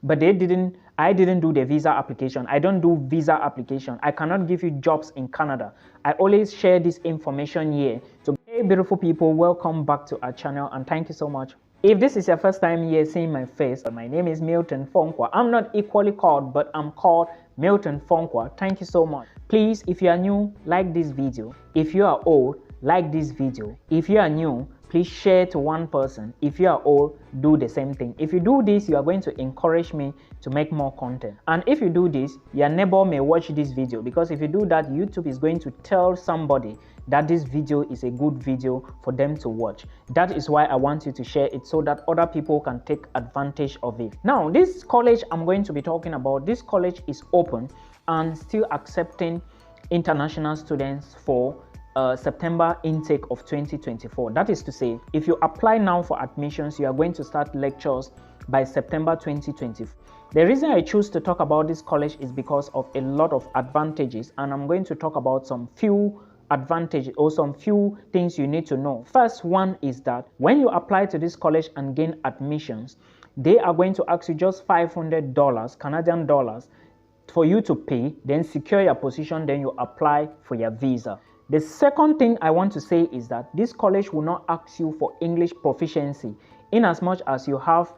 but I didn't do the visa application. I don't do visa application. I cannot give you jobs in Canada. I always share this information here. So hey beautiful people, welcome back to our channel and thank you so much. If this is your first time here seeing my face, my name is Milton Fonkwa. I'm not equally called, but I'm called Milton Fonkwa. Thank you so much. Please, if you are new, like this video. If you are old, like this video. If you are new, please share to one person. If you are old, do the same thing. If you do this, you are going to encourage me to make more content. And if you do this, your neighbor may watch this video, because if you do that, YouTube is going to tell somebody that this video is a good video for them to watch. That is why I want you to share it so that other people can take advantage of it. Now, this college I'm going to be talking about, this college is open and still accepting international students for September intake of 2024. That is to say, if you apply now for admissions, you are going to start lectures by September 2024. The reason I choose to talk about this college is because of a lot of advantages, and I'm going to talk about some few advantages or some few things you need to know. First one is that when you apply to this college and gain admissions, they are going to ask you just $500 Canadian dollars for you to pay, then secure your position, then you apply for your visa. The second thing I want to say is that this college will not ask you for English proficiency, in as much as you have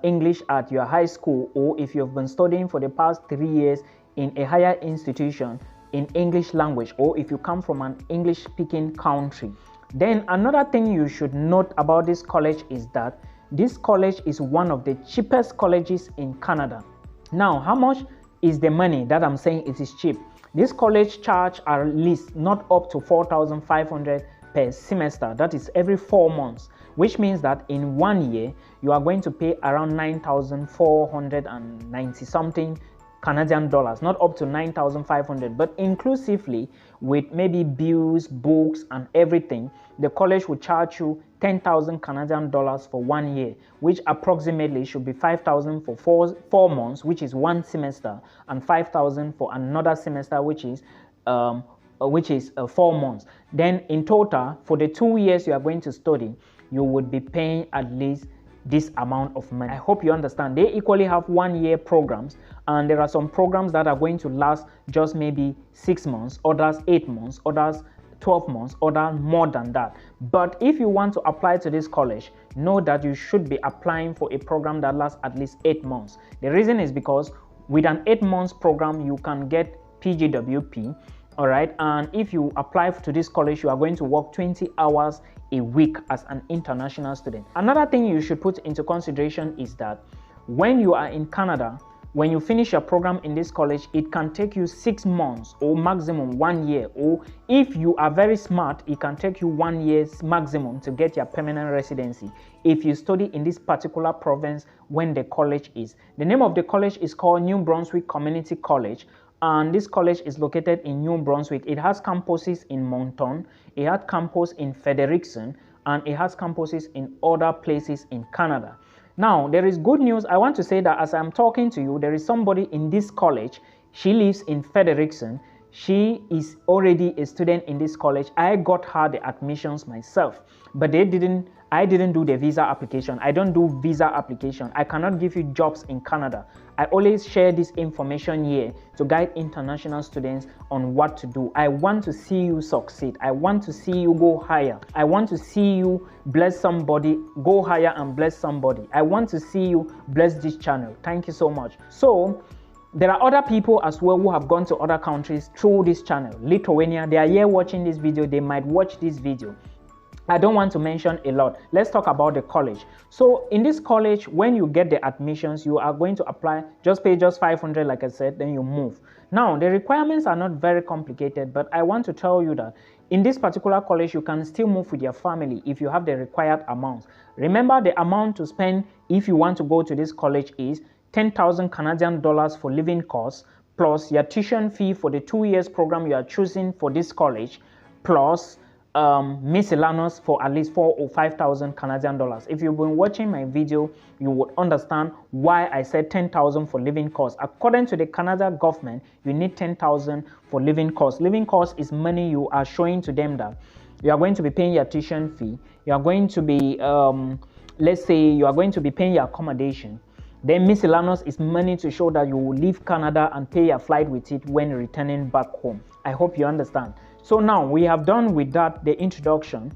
English at your high school, or if you've been studying for the past 3 years in a higher institution in English language, or if you come from an English speaking country. Then another thing you should note about this college is that this college is one of the cheapest colleges in Canada. Now, how much is the money that I'm saying it is cheap? This college charge at least not up to $4,500 per semester. That is every 4 months, which means that in 1 year you are going to pay around 9,490 something Canadian dollars, not up to 9,500, but inclusively with maybe bills, books and everything, the college will charge you 10,000 Canadian dollars for 1 year, which approximately should be 5,000 for four months, which is 1 semester, and 5,000 for another semester, which is 4 months. Then in total, for the 2 years you are going to study, you would be paying at least this amount of money. I hope you understand. They equally have 1 year programs, and there are some programs that are going to last just maybe 6 months, others 8 months, others 12 months, others more than that. But if you want to apply to this college, know that you should be applying for a program that lasts at least 8 months. The reason is because with an 8 months program, you can get PGWP. All right, and if you apply to this college, you are going to work 20 hours a week as an international student. Another thing you should put into consideration is that when you are in Canada, when you finish your program in this college, it can take you 6 months or maximum 1 year, or if you are very smart, it can take you 1 year maximum to get your permanent residency if you study in this particular province when the college is. The name of the college is called New Brunswick Community College, and this college is located in New Brunswick. It has campuses in Moncton, it has campus in Fredericton, and it has campuses in other places in Canada. Now, there is good news. I want to say that as I'm talking to you, there is somebody in this college. She lives in Fredericton. She is already a student in this college. I got her the admissions myself, but I didn't do the visa application. I don't do visa application. I cannot give you jobs in Canada. I always share this information here to guide international students on what to do. I want to see you succeed. I want to see you go higher. I want to see you bless somebody, go higher and bless somebody. I want to see you bless this channel. Thank you so much. So there are other people as well who have gone to other countries through this channel. Lithuania, they are here watching this video. They might watch this video. I don't want to mention a lot. Let's talk about the college. So in this college, when you get the admissions, you are going to apply, just pay just 500 like I said, then you move. Now, the requirements are not very complicated, but I want to tell you that in this particular college, you can still move with your family if you have the required amount. Remember, the amount to spend if you want to go to this college is 10,000 Canadian dollars for living costs, plus your tuition fee for the 2 years program you are choosing for this college, plus miscellaneous for at least 4,000 or 5,000 Canadian dollars. If you've been watching my video, you would understand why I said 10,000 for living costs. According to the Canada government, you need 10,000 for living costs. Living costs is money you are showing to them that you are going to be paying your tuition fee. You are going to be, let's say you are going to be paying your accommodation. Then miscellaneous is money to show that you will leave Canada and pay your flight with it when returning back home. I hope you understand. So now we have done with that the introduction,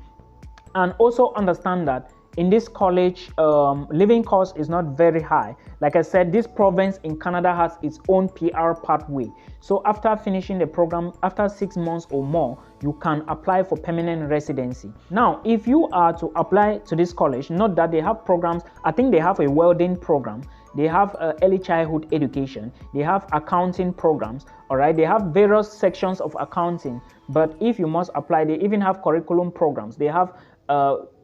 and also understand that in this college, living cost is not very high. Like I said, this province in Canada has its own PR pathway. So after finishing the program, after 6 months or more, you can apply for permanent residency. Now, if you are to apply to this college, note that they have programs. I think they have a welding program. They have early childhood education. They have accounting programs. All right, they have various sections of accounting. But if you must apply, they even have curriculum programs. They have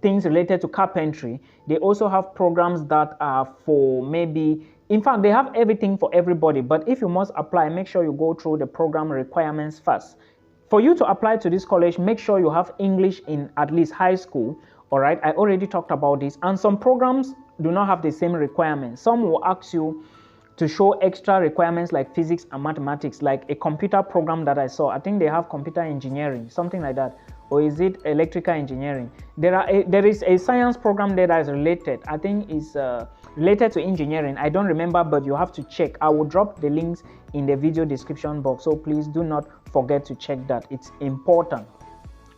things related to carpentry. They also have programs that are for maybe, in fact, they have everything for everybody. But if you must apply, make sure you go through the program requirements first. For you to apply to this college, make sure you have English in at least high school. All right, I already talked about this. And some programs do not have the same requirements. Some will ask you to show extra requirements like physics and mathematics, like a computer program that I saw. I think they have computer engineering, something like that. Or is it electrical engineering? There is a science program there that is related. I think it's related to engineering. I don't remember, but you have to check. I will drop the links in the video description box. So please do not forget to check that. It's important.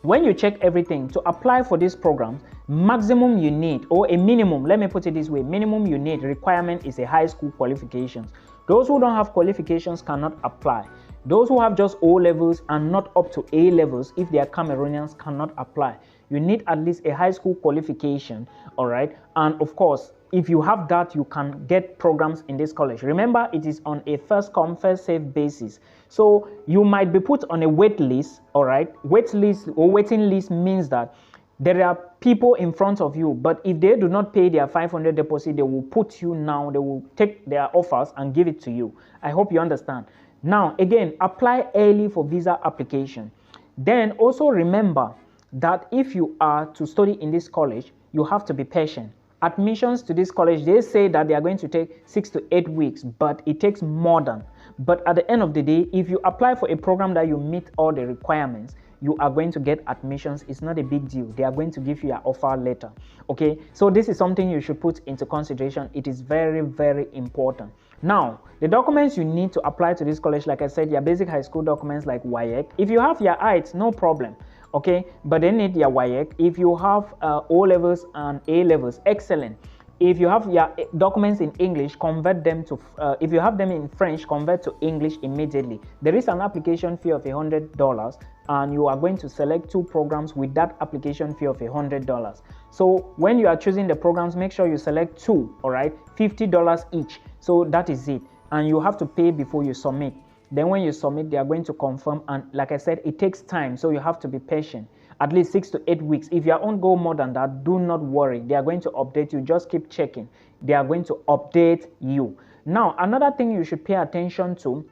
When you check everything, to apply for this program, maximum you need, or a minimum, let me put it this way, minimum you need requirement is a high school qualifications. Those who don't have qualifications cannot apply. Those who have just O levels and not up to A levels, if they are Cameroonians, cannot apply. You need at least a high school qualification, all right? And of course, if you have that, you can get programs in this college. Remember, it is on a first come, first served basis. So you might be put on a wait list, all right? Wait list or waiting list means that there are people in front of you, but if they do not pay their 500 deposit, they will put you now, they will take their offers and give it to you. I hope you understand. Now, again, apply early for visa application. Then also remember that if you are to study in this college, you have to be patient. Admissions to this college, they say that they are going to take 6 to 8 weeks, but it takes more than. But at the end of the day, if you apply for a program that you meet all the requirements, you are going to get admissions. It's not a big deal. They are going to give you an offer letter. Okay, so this is something you should put into consideration. It is very, very important. Now, the documents you need to apply to this college, like I said, your basic high school documents like WAEC. If you have your IELTS, no problem. Okay, but they need your WAEC. If you have O levels and A levels, excellent. If you have your documents in English, convert them to, if you have them in French, convert to English immediately. There is an application fee of $100, and you are going to select 2 programs with that application fee of $100. So when you are choosing the programs, make sure you select 2, all right, $50 each. So that is it. And you have to pay before you submit. Then when you submit, they are going to confirm. And like I said, it takes time. So you have to be patient. At least 6 to 8 weeks. If you are on go more than that, do not worry. They are going to update you. Just keep checking. They are going to update you. Now, another thing you should pay attention to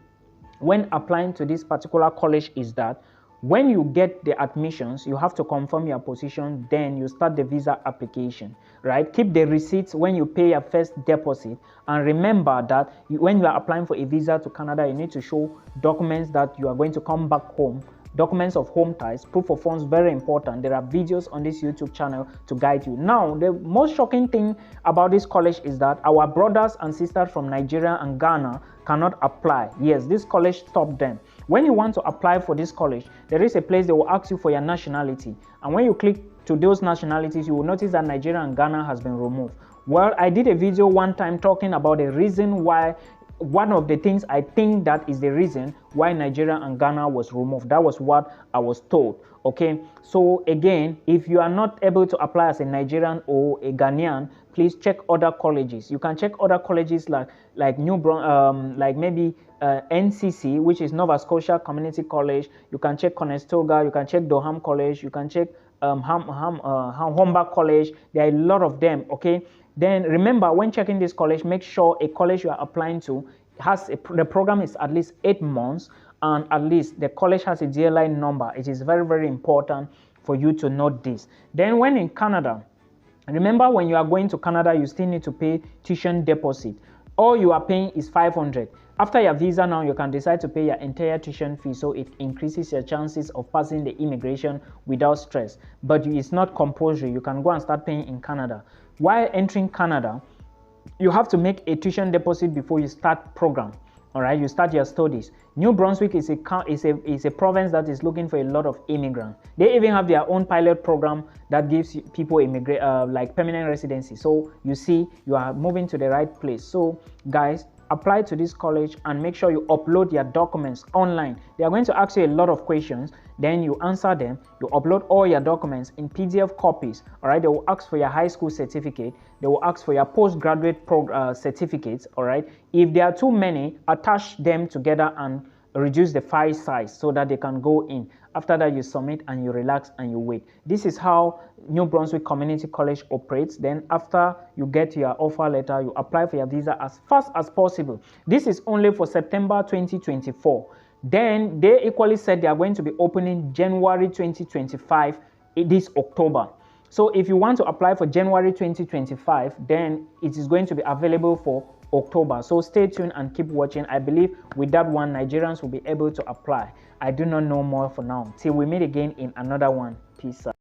when applying to this particular college is that when you get the admissions, you have to confirm your position. Then you start the visa application, right? Keep the receipts when you pay your first deposit. And remember that when you are applying for a visa to Canada, you need to show documents that you are going to come back home. Documents of home ties, proof of funds, very important. There are videos on this YouTube channel to guide you. Now, the most shocking thing about this college is that our brothers and sisters from Nigeria and Ghana cannot apply. Yes, this college stopped them. When you want to apply for this college, there is a place they will ask you for your nationality. And when you click to those nationalities, you will notice that Nigeria and Ghana has been removed. Well, I did a video one time talking about the reason why. One of the things I think that is the reason why Nigeria and Ghana was removed. That was what I was told. Okay, so again, if you are not able to apply as a Nigerian or a Ghanaian, please check other colleges. You can check other colleges like like maybe NCC, which is Nova Scotia Community College. You can check Conestoga. You can check Durham College. You can check Humber College. There are a lot of them. Okay. Then remember, when checking this college, make sure a college you are applying to has the program is at least 8 months, and at least the college has a DLI number. It is very, very important for you to note this. Then when in Canada, remember when you are going to Canada, you still need to pay tuition deposit. All you are paying is $500. After your visa now, you can decide to pay your entire tuition fee, so it increases your chances of passing the immigration without stress. But it's not compulsory. You can go and start paying in Canada. While entering Canada, you have to make a tuition deposit before you start program. All right, you start your studies. New Brunswick is a province that is looking for a lot of immigrants. They even have their own pilot program that gives people like permanent residency. So you see, you are moving to the right place. So guys, apply to this college and make sure you upload your documents online. They are going to ask you a lot of questions, then you answer them. You upload all your documents in PDF copies. All right, they will ask for your high school certificate. They will ask for your postgraduate certificates. All right, if there are too many, attach them together and reduce the file size so that they can go in. After that, you submit and you relax and you wait. This is how New Brunswick Community College operates. Then after you get your offer letter, you apply for your visa as fast as possible. This is only for September 2024. Then they equally said they are going to be opening January 2025 this October. So if you want to apply for January 2025, then it is going to be available for October. So stay tuned and keep watching. I believe with that one, Nigerians will be able to apply. I do not know more for now. Till we meet again in another one. Peace out.